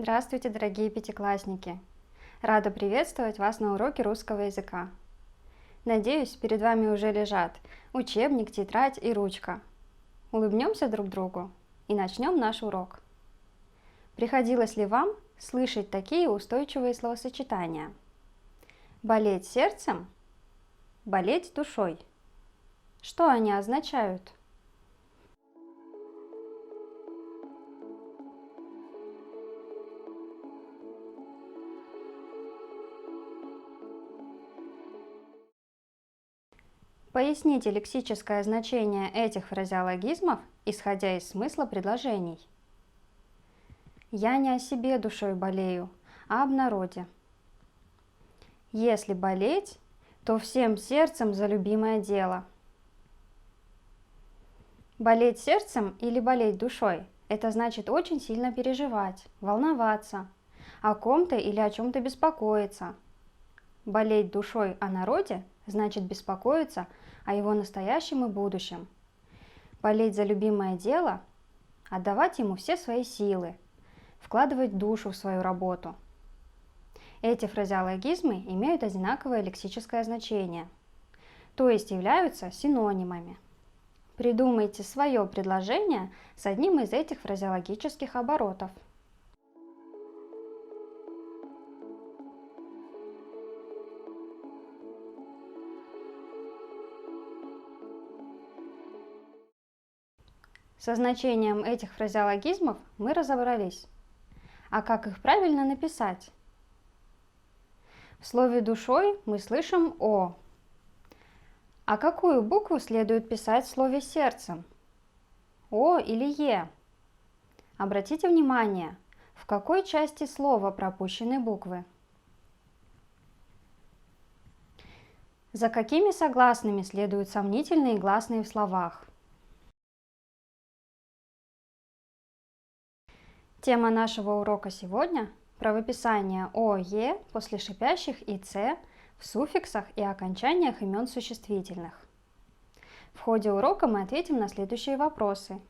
Здравствуйте, дорогие пятиклассники! Рада приветствовать вас на уроке русского языка. Надеюсь, перед вами уже лежат учебник, тетрадь и ручка. Улыбнемся друг другу и начнем наш урок. Приходилось ли вам слышать такие устойчивые словосочетания? Болеть сердцем, болеть душой. Что они означают? Поясните лексическое значение этих фразеологизмов, исходя из смысла предложений. Я не о себе душой болею, а об народе. Если болеть, то всем сердцем за любимое дело. Болеть сердцем или болеть душой – это значит очень сильно переживать, волноваться, о ком-то или о чем-то беспокоиться. Болеть душой о народе значит беспокоиться о его настоящем и будущем. Болеть за любимое дело – отдавать ему все свои силы, вкладывать душу в свою работу. Эти фразеологизмы имеют одинаковое лексическое значение, то есть являются синонимами. Придумайте свое предложение с одним из этих фразеологических оборотов. Со значением этих фразеологизмов мы разобрались. А как их правильно написать? В слове «душой» мы слышим «о». А какую букву следует писать в слове «сердцем»? «о» или «е»? Обратите внимание, в какой части слова пропущены буквы. За какими согласными следуют сомнительные гласные в словах? Тема нашего урока сегодня – правописание «о», «е» после шипящих и «ц» в суффиксах и окончаниях имен существительных. В ходе урока мы ответим на следующие вопросы.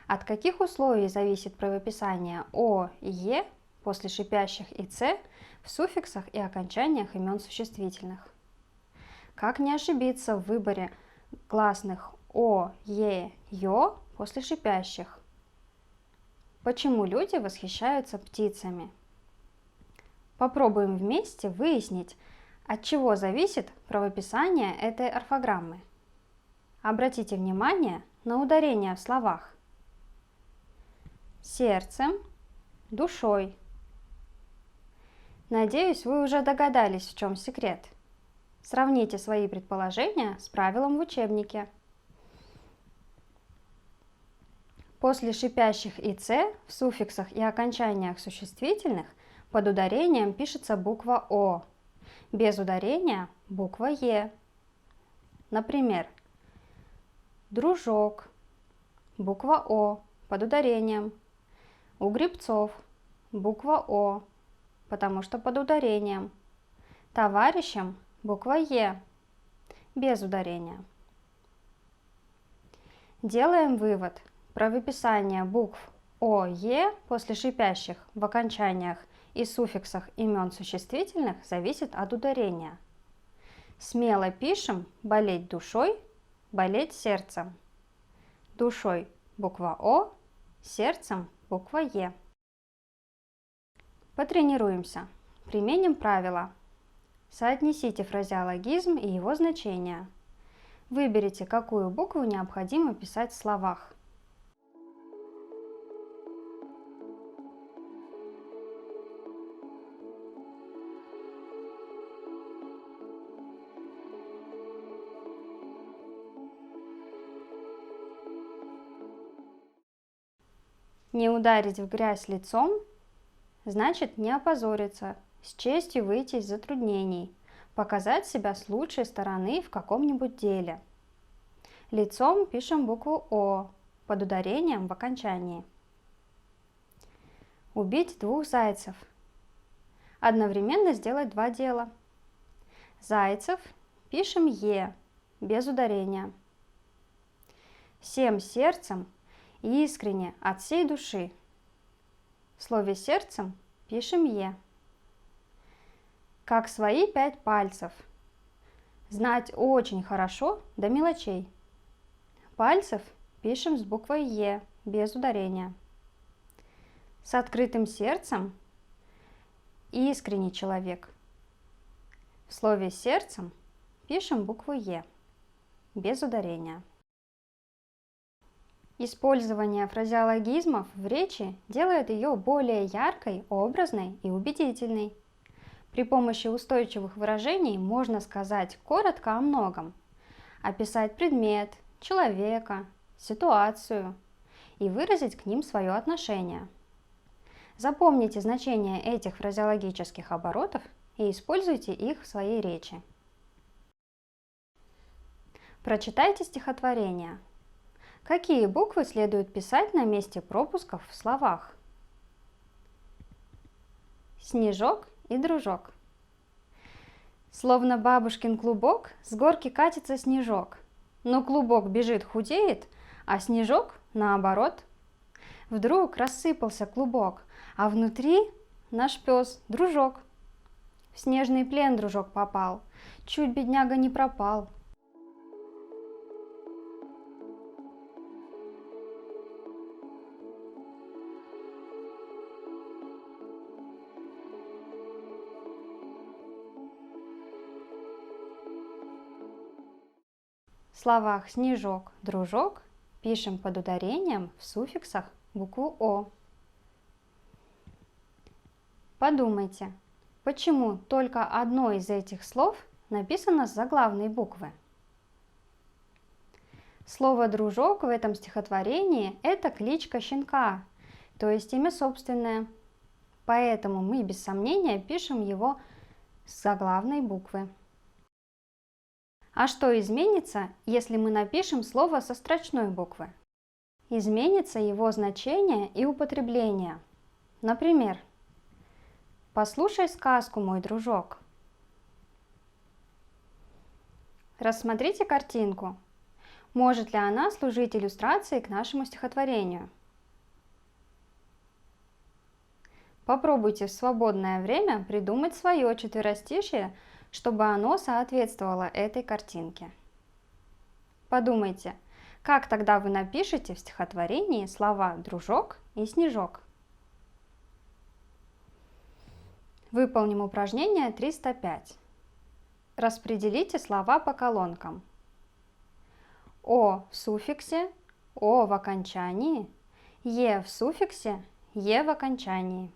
От каких условий зависит правописание «о», «е» после шипящих и «ц» в суффиксах и окончаниях имен существительных? Как не ошибиться в выборе гласных «о», «е», «ё» после шипящих? Почему люди восхищаются птицами? Попробуем вместе выяснить, от чего зависит правописание этой орфограммы. Обратите внимание на ударения в словах. Сердцем, душой. Надеюсь, вы уже догадались, в чем секрет. Сравните свои предположения с правилом в учебнике. После шипящих и «ц» в суффиксах и окончаниях существительных под ударением пишется буква «о», без ударения – буква «е». Например, дружок, буква «о» под ударением, у грибцов буква «о», потому что под ударением, товарищам буква «е», без ударения. Делаем вывод. Правописание букв «о», «е» после шипящих в окончаниях и суффиксах имен существительных зависит от ударения. Смело пишем «болеть душой», «болеть сердцем». Душой буква «о», сердцем буква «е». Потренируемся. Применим правила. Соотнесите фразеологизм и его значение. Выберите, какую букву необходимо писать в словах. Не ударить в грязь лицом значит не опозориться, с честью выйти из затруднений, показать себя с лучшей стороны в каком-нибудь деле. Лицом пишем букву «о» под ударением в окончании. Убить двух зайцев. Одновременно сделать два дела. Зайцев пишем «е» без ударения. Всем сердцем и искренне от всей души. В слове «сердцем» пишем «е». Как свои 5 пальцев. Знать очень хорошо до мелочей. Пальцев пишем с буквой «е», без ударения. С открытым сердцем искренний человек. В слове «сердцем» пишем букву «е», без ударения. Использование фразеологизмов в речи делает ее более яркой, образной и убедительной. При помощи устойчивых выражений можно сказать коротко о многом, описать предмет, человека, ситуацию и выразить к ним свое отношение. Запомните значение этих фразеологических оборотов и используйте их в своей речи. Прочитайте стихотворение. Какие буквы следует писать на месте пропусков в словах? Снежок и дружок. Словно бабушкин клубок, с горки катится снежок. Но клубок бежит, худеет, а снежок наоборот. Вдруг рассыпался клубок, а внутри наш пес, дружок. В снежный плен дружок попал, чуть бедняга не пропал. В словах «снежок», «дружок» пишем под ударением в суффиксах букву «о». Подумайте, почему только одно из этих слов написано с заглавной буквы? Слово «дружок» в этом стихотворении – это кличка щенка, то есть имя собственное. Поэтому мы без сомнения пишем его с заглавной буквы. А что изменится, если мы напишем слово со строчной буквы? Изменится его значение и употребление. Например, «Послушай сказку, мой дружок». Рассмотрите картинку. Может ли она служить иллюстрацией к нашему стихотворению? Попробуйте в свободное время придумать свое четверостишие, чтобы оно соответствовало этой картинке. Подумайте, как тогда вы напишете в стихотворении слова «дружок» и «снежок». Выполним упражнение 305. Распределите слова по колонкам. «О» в суффиксе, «о» в окончании, «е» в суффиксе, «е» в окончании.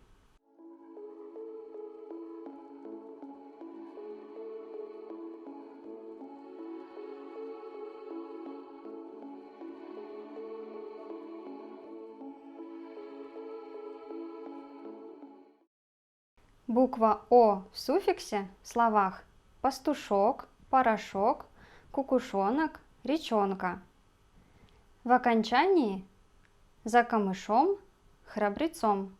Буква «о» в суффиксе в словах «пастушок», «порошок», «кукушонок», «речонка». В окончании «за камышом», «храбрецом».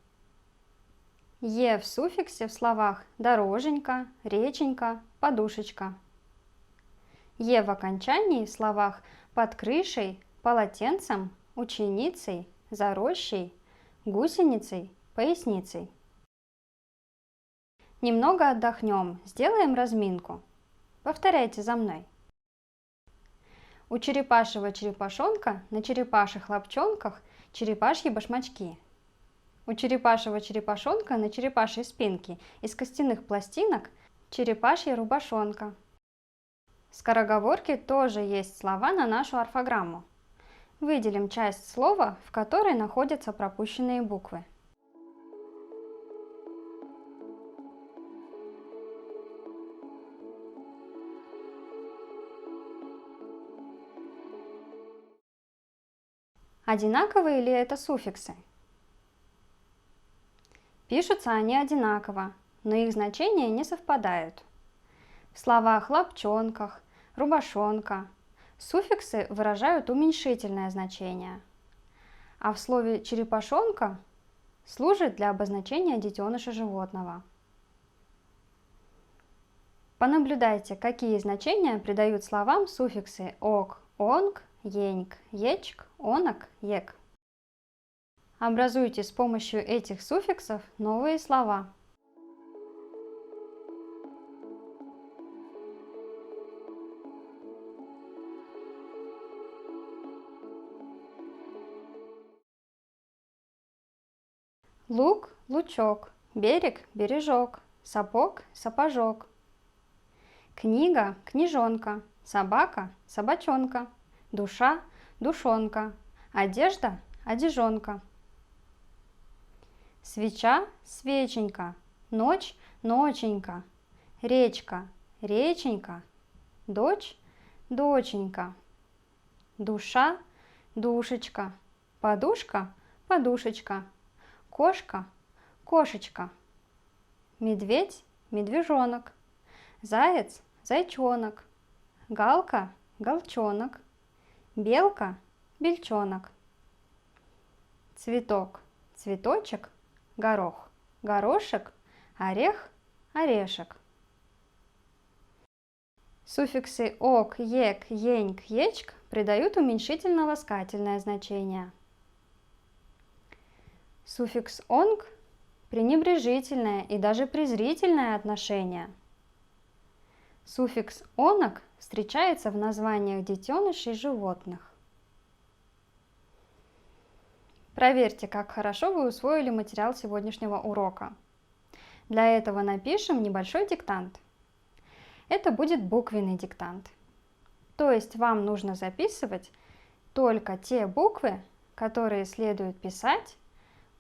«Е» в суффиксе в словах «дороженька», «реченька», «подушечка». «Е» в окончании в словах «под крышей», «полотенцем», «ученицей», «за рощей», «гусеницей», «поясницей». Немного отдохнем, сделаем разминку. Повторяйте за мной. У черепашьего черепашонка на черепашьих лапчонках черепашьи башмачки. У черепашьего черепашонка на черепашьей спинке из костяных пластинок черепашья рубашонка. В скороговорке тоже есть слова на нашу орфограмму. Выделим часть слова, в которой находятся пропущенные буквы. Одинаковые ли это суффиксы? Пишутся они одинаково, но их значения не совпадают. В словах «лапчонках», «рубашонка» суффиксы выражают уменьшительное значение, а в слове «черепашонка» служит для обозначения детеныша животного. Понаблюдайте, какие значения придают словам суффиксы «ок», «онг», «еньк», «ечк», «онок», «ек». Образуйте с помощью этих суффиксов новые слова. Лук, лучок, берег, бережок, сапог, сапожок. Книга, книжонка, собака, собачонка, душа, душонка, одежда, одежонка. Свеча, свеченька, ночь, ноченька, речка, реченька, дочь, доченька, душа, душечка, подушка, подушечка, кошка, кошечка, медведь, медвежонок, заяц, зайчонок, галка, галчонок, белка, бельчонок, цветок, цветочек, горох, горошек, орех, орешек. Суффиксы ок, ек, еньк, ечк придают уменьшительно-ласкательное значение. Суффикс онг – пренебрежительное и даже презрительное отношение. Суффикс онок встречается в названиях детенышей животных. Проверьте, как хорошо вы усвоили материал сегодняшнего урока. Для этого напишем небольшой диктант. Это будет буквенный диктант. То есть вам нужно записывать только те буквы, которые следует писать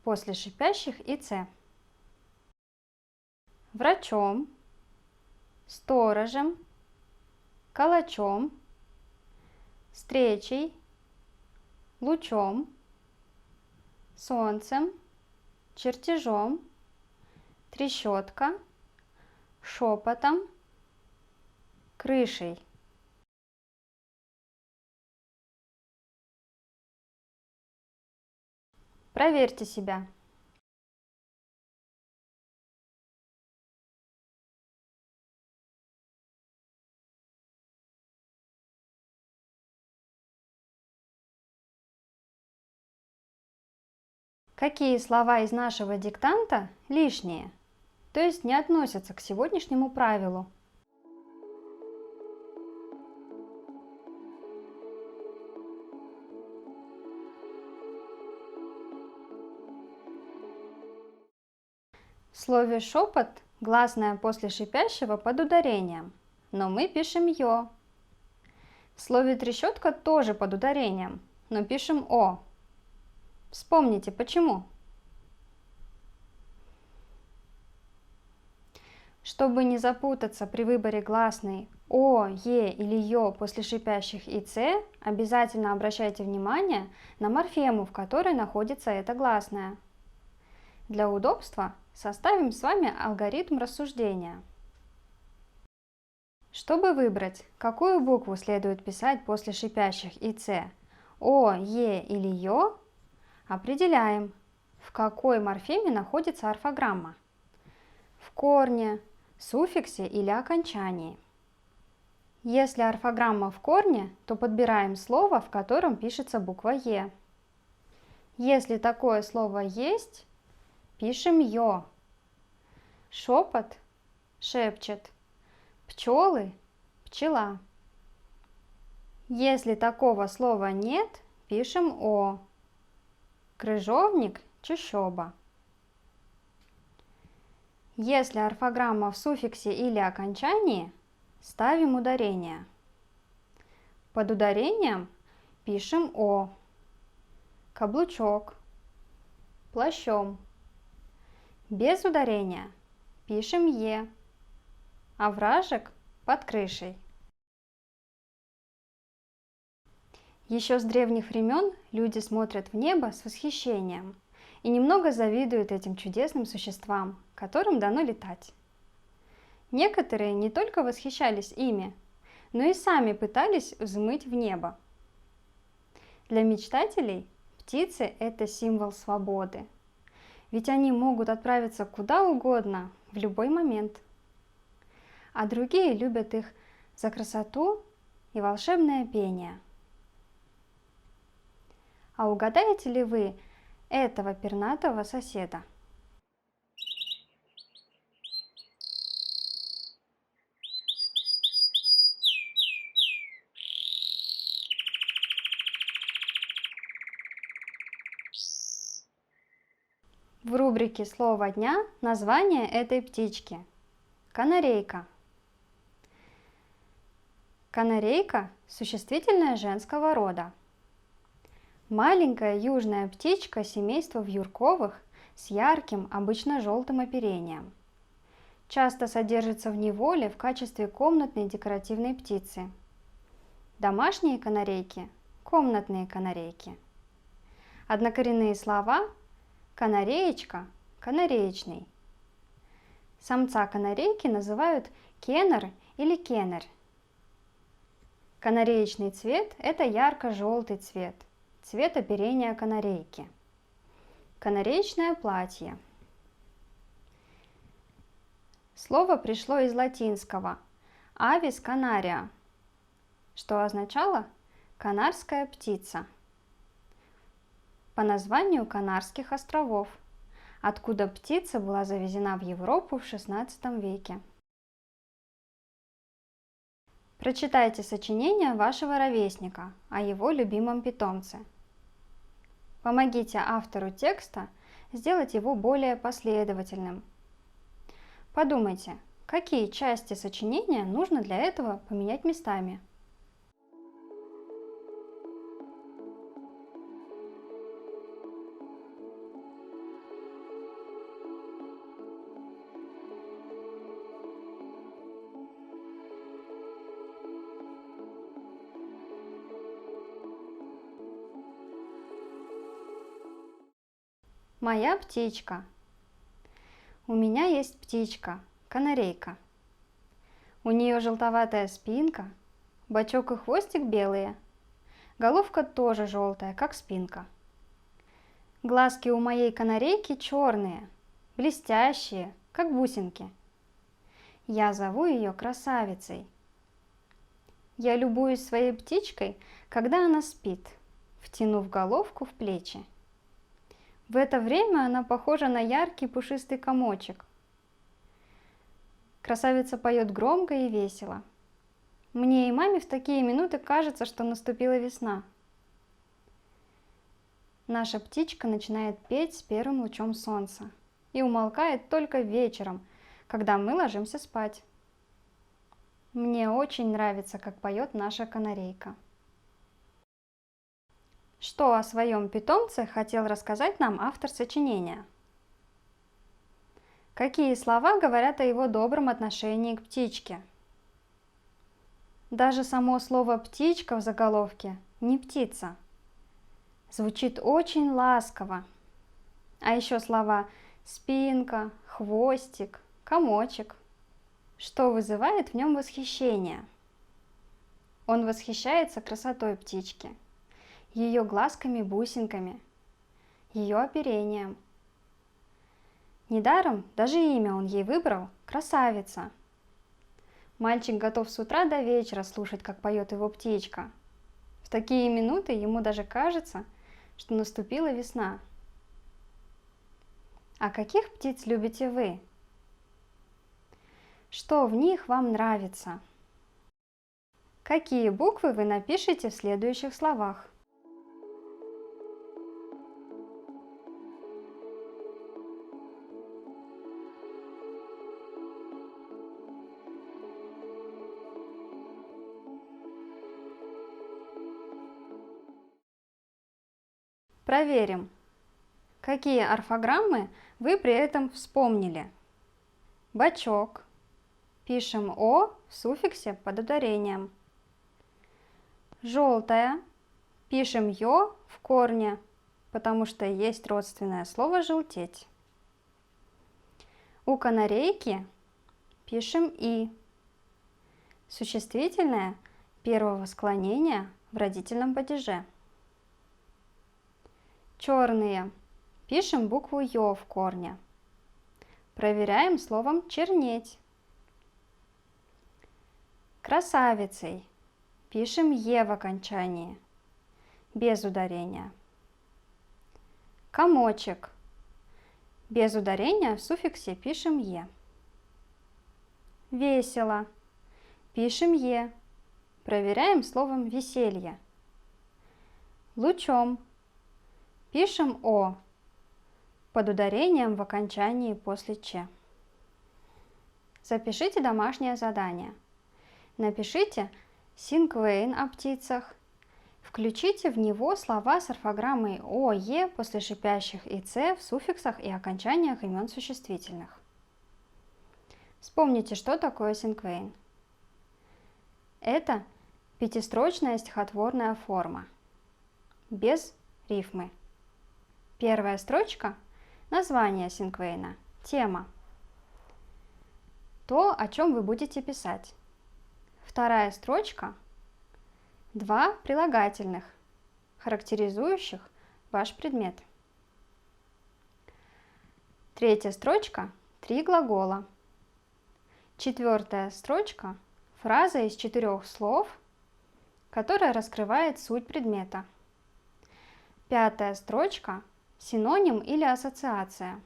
после шипящих ИЦ. Врачом, сторожем, калачом, встречей, лучом, солнцем, чертежом, трещотка, шепотом, крышей. Проверьте себя. Какие слова из нашего диктанта лишние, то есть не относятся к сегодняшнему правилу? В слове «шепот» гласное после шипящего под ударением, но мы пишем «ё». В слове «трещотка» тоже под ударением, но пишем «о». Вспомните, почему. Чтобы не запутаться при выборе гласной «о», «е» или «ё» после шипящих «иц», обязательно обращайте внимание на морфему, в которой находится эта гласная. Для удобства составим с вами алгоритм рассуждения. Чтобы выбрать, какую букву следует писать после шипящих «иц» – «о», «е» или «ё», определяем, в какой морфеме находится орфограмма – в корне, суффиксе или окончании. Если орфограмма в корне, то подбираем слово, в котором пишется буква «е». Если такое слово есть, пишем «ё». Шепот – шепчет, пчелы – пчела. Если такого слова нет, пишем «о». Крыжовник – чащоба. Если орфограмма в суффиксе или окончании, ставим ударение. Под ударением пишем «о». Каблучок, плащом. Без ударения пишем «е». Овражек под крышей. Еще с древних времен люди смотрят в небо с восхищением и немного завидуют этим чудесным существам, которым дано летать. Некоторые не только восхищались ими, но и сами пытались взмыть в небо. Для мечтателей птицы – это символ свободы, ведь они могут отправиться куда угодно в любой момент. А другие любят их за красоту и волшебное пение. А угадаете ли вы, этого пернатого соседа. В рубрике «Слово дня» название этой птички. Канарейка. Канарейка – существительное женского рода. Маленькая южная птичка семейства вьюрковых с ярким, обычно желтым оперением. Часто содержится в неволе в качестве комнатной декоративной птицы. Домашние канарейки – комнатные канарейки. Однокоренные слова – канареечка, канареечный. Самца канарейки называют кенар или кенер. Канареечный цвет – это ярко-желтый цвет, цвет оперения канарейки. Канареечное платье. Слово пришло из латинского avis canaria, что означало «канарская птица», по названию Канарских островов, откуда птица была завезена в Европу в XVI веке. Прочитайте сочинение вашего ровесника о его любимом питомце. Помогите автору текста сделать его более последовательным. Подумайте, какие части сочинения нужно для этого поменять местами. Моя птичка. У меня есть птичка, канарейка. У нее желтоватая спинка, бочок и хвостик белые, головка тоже желтая, как спинка. Глазки у моей канарейки черные, блестящие, как бусинки. Я зову ее красавицей. Я любуюсь своей птичкой, когда она спит, втянув головку в плечи. В это время она похожа на яркий пушистый комочек. Красавица поет громко и весело. Мне и маме в такие минуты кажется, что наступила весна. Наша птичка начинает петь с первым лучом солнца и умолкает только вечером, когда мы ложимся спать. Мне очень нравится, как поет наша канарейка. Что о своем питомце хотел рассказать нам автор сочинения? Какие слова говорят о его добром отношении к птичке? Даже само слово «птичка» в заголовке не птица. Звучит очень ласково. А еще слова «спинка», «хвостик», «комочек», что вызывает в нем восхищение. Он восхищается красотой птички, ее глазками-бусинками, ее оперением. Недаром даже имя он ей выбрал – Красавица. Мальчик готов с утра до вечера слушать, как поет его птичка. В такие минуты ему даже кажется, что наступила весна. А каких птиц любите вы? Что в них вам нравится? Какие буквы вы напишите в следующих словах? Проверим, какие орфограммы вы при этом вспомнили. Бочок. Пишем «о» в суффиксе под ударением. Желтая. Пишем «ё» в корне, потому что есть родственное слово «желтеть». У канарейки пишем «и». Существительное первого склонения в родительном падеже. Черные. Пишем букву «ё» в корне. Проверяем словом «чернеть». Красавицей. Пишем «е» в окончании, без ударения. Комочек. Без ударения в суффиксе пишем «е». Весело. Пишем «е». Проверяем словом «веселье». Лучом. Пишем «о» под ударением в окончании после «ч». Запишите домашнее задание. Напишите синквейн о птицах. Включите в него слова с орфограммой «о», «е» после шипящих и «ц» в суффиксах и окончаниях имен существительных. Вспомните, что такое синквейн. Это пятистрочная стихотворная форма, без рифмы. Первая строчка – название синквейна, тема. То, о чем вы будете писать. Вторая строчка – два прилагательных, характеризующих ваш предмет. Третья строчка – три глагола. Четвертая строчка – фраза из 4 слов, которая раскрывает суть предмета. Пятая строчка – синоним или ассоциация.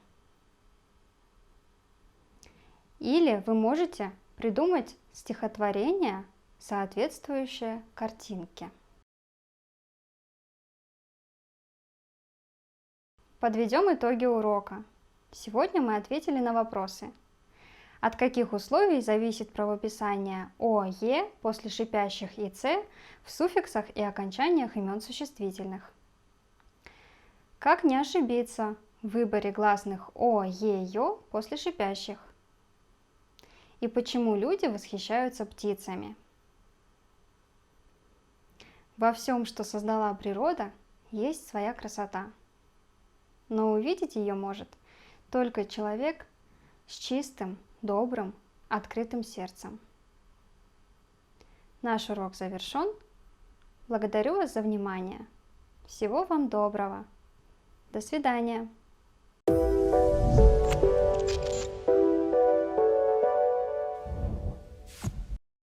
Или вы можете придумать стихотворение, соответствующее картинке. Подведем итоги урока. Сегодня мы ответили на вопросы. От каких условий зависит правописание «о», «е» после шипящих и «ц» в суффиксах и окончаниях имен существительных? Как не ошибиться в выборе гласных «о», «е», «ё» после шипящих? И почему люди восхищаются птицами? Во всем, что создала природа, есть своя красота. Но увидеть ее может только человек с чистым, добрым, открытым сердцем. Наш урок завершен. Благодарю вас за внимание. Всего вам доброго. До свидания.